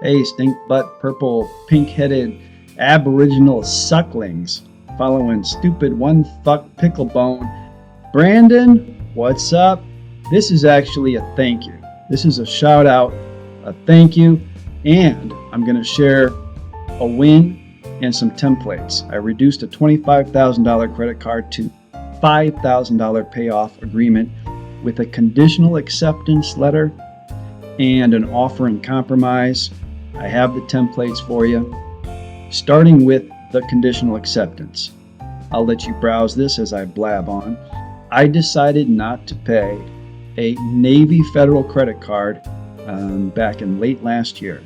Hey, stink butt, purple, pink-headed aboriginal sucklings following stupid one fuck pickle bone. Brandon, what's up? This is actually a thank you. This is a shout out, a thank you, and I'm going to share a win and some templates. I reduced a $25,000 credit card to $5,000 payoff agreement with a conditional acceptance letter and an offer in compromise. I have the templates for you, starting with the conditional acceptance. I'll let you browse this as I blab on. I decided not to pay a Navy federal credit card back in late last year.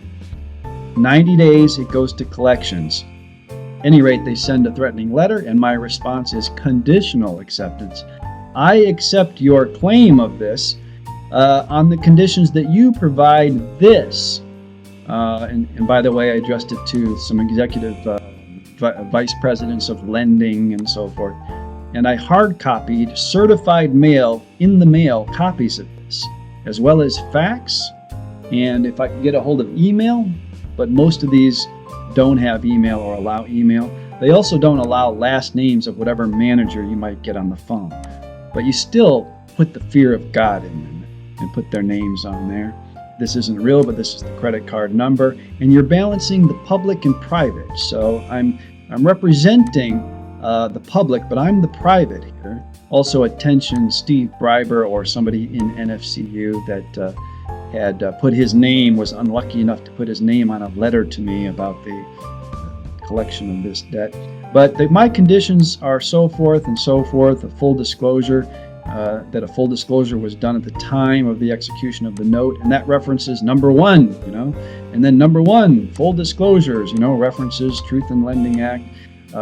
90 days, it goes to collections. At any rate, they send a threatening letter, and my response is conditional acceptance. I accept your claim of this on the conditions that you provide this. And by the way, I addressed it to some executive vice presidents of lending and so forth. And I hard copied certified mail in the mail copies of this, as well as fax. And if I can get a hold of email, but most of these don't have email or allow email. They also don't allow last names of whatever manager you might get on the phone. But you still put the fear of God in them and put their names on there. This isn't real, but this is the credit card number. And you're balancing the public and private. So I'm representing the public, but I'm the private here. Also, attention, Steve Breiber or somebody in NFCU that had put his name, was unlucky enough to put his name on a letter to me about the collection of this debt. But my conditions are so forth and so forth, a full disclosure, that a full disclosure was done at the time of the execution of the note, and that references number one, and then number one, full disclosures, references Truth in Lending Act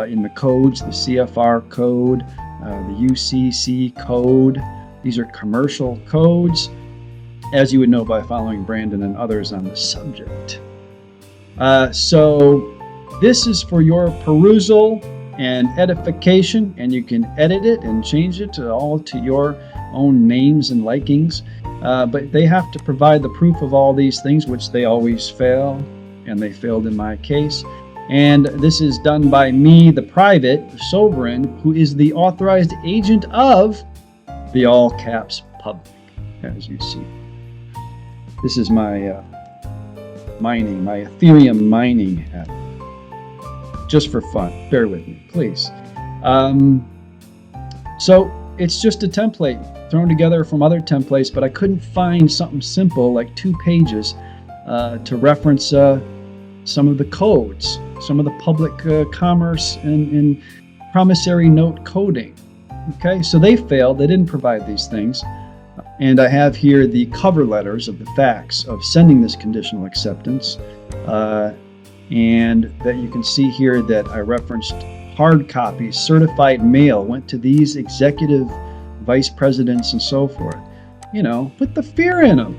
in the codes, the CFR code, the UCC code. These are commercial codes, as you would know by following Brandon and others on the subject. So this is for your perusal and edification, and you can edit it and change it to your own names and likings. But they have to provide the proof of all these things, which they always fail, and they failed in my case. And this is done by me, the private, the sovereign, who is the authorized agent of the all caps public, as you see. This is my my Ethereum mining hat. Just for fun. Bear with me, please. So it's just a template thrown together from other templates, but I couldn't find something simple like 2 pages to reference some of the codes, some of the public commerce and promissory note coding. Okay, so they failed. They didn't provide these things. And I have here the cover letters of the facts of sending this conditional acceptance. And that you can see here that I referenced hard copies, certified mail went to these executive vice presidents and so forth. Put the fear in them.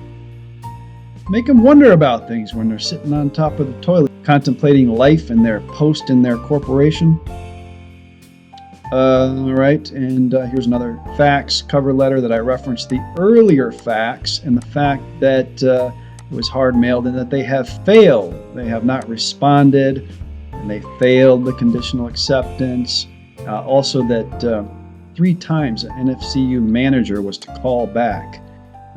Make them wonder about things when they're sitting on top of the toilet, contemplating life and their post in their corporation. All right, and here's another fax cover letter that I referenced the earlier fax and the fact that it was hard mailed and that they have failed. They have not responded, and they failed the conditional acceptance. Also that 3 times an NFCU manager was to call back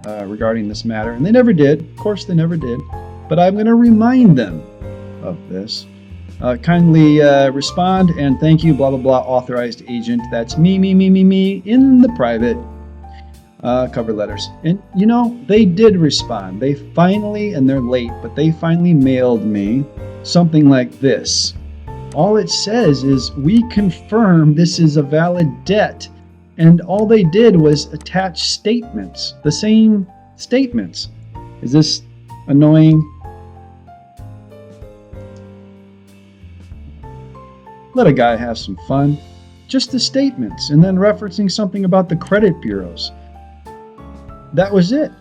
regarding this matter, and they never did. Of course, they never did. But I'm going to remind them of this. Kindly respond and thank you, blah, blah, blah, authorized agent. That's me, in the private cover letters. And they did respond. They finally, and they're late, but they finally mailed me something like this. All it says is, we confirm this is a valid debt. And all they did was attach statements, the same statements. Is this annoying? Let a guy have some fun. Just the statements, and then referencing something about the credit bureaus. That was it.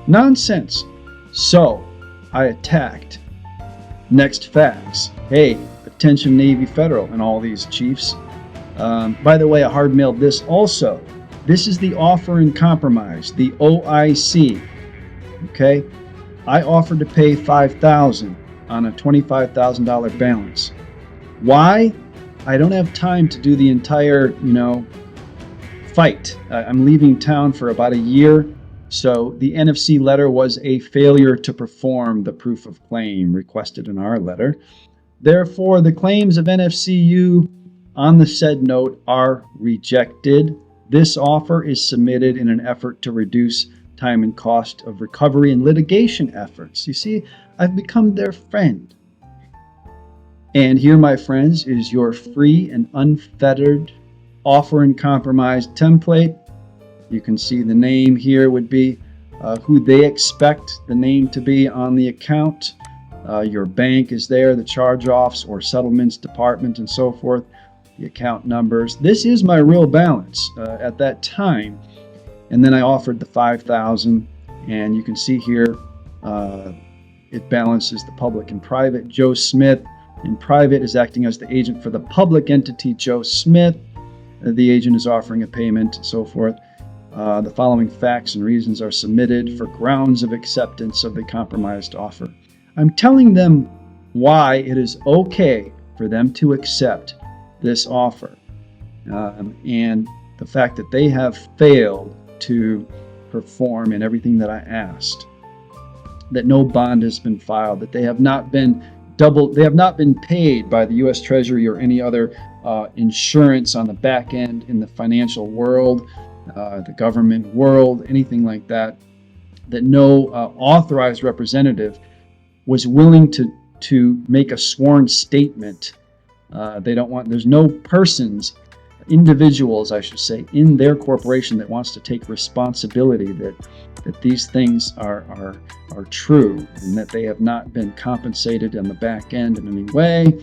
Nonsense. So, I attacked. Next fax. Hey, attention Navy Federal and all these chiefs. By the way, I hard mailed this also. This is the offer in compromise, the OIC. Okay? I offered to pay $5,000 on a $25,000 balance. Why? I don't have time to do the entire, fight. I'm leaving town for about a year, so the NFC letter was a failure to perform the proof of claim requested in our letter. Therefore, the claims of NFCU on the said note are rejected. This offer is submitted in an effort to reduce time and cost of recovery and litigation efforts. You see, I've become their friend. And here, my friends, is your free and unfettered offer and compromise template. You can see the name here would be who they expect the name to be on the account. Your bank is there, the charge-offs or settlements department and so forth, the account numbers. This is my real balance at that time. And then I offered the $5,000, and you can see here it balances the public and private. Joe Smith in private is acting as the agent for the public entity, Joe Smith. The agent is offering a payment, and so forth. The following facts and reasons are submitted for grounds of acceptance of the compromised offer. I'm telling them why it is okay for them to accept this offer, and the fact that they have failed to perform in everything that I asked, that no bond has been filed, that they have not been paid by the U.S. Treasury or any other insurance on the back end in the financial world, the government world, anything like that, that no authorized representative was willing to make a sworn statement. There's no individuals, I should say, in their corporation that wants to take responsibility that these things are true and that they have not been compensated on the back end in any way,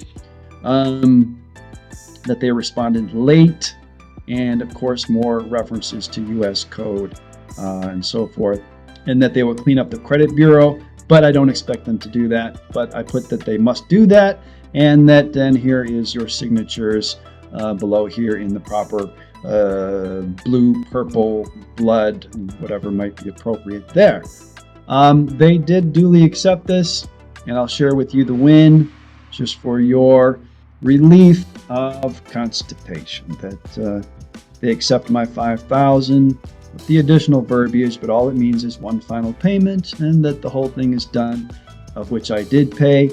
that they responded late, and of course more references to U.S. code and so forth, and that they will clean up the credit bureau, but I don't expect them to do that. But I put that they must do that, and that then here is your signatures below here in the proper blue, purple, blood, whatever might be appropriate there. They did duly accept this, and I'll share with you the win just for your relief of constipation, that they accept my $5,000 with the additional verbiage, but all it means is one final payment, and that the whole thing is done, of which I did pay.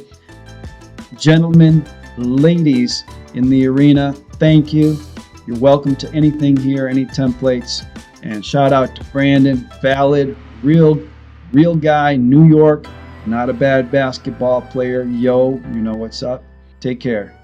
Gentlemen, ladies in the arena, thank you. You're welcome to anything here, any templates. And shout out to Brandon, valid, real guy, New York, not a bad basketball player. Yo, you know what's up. Take care.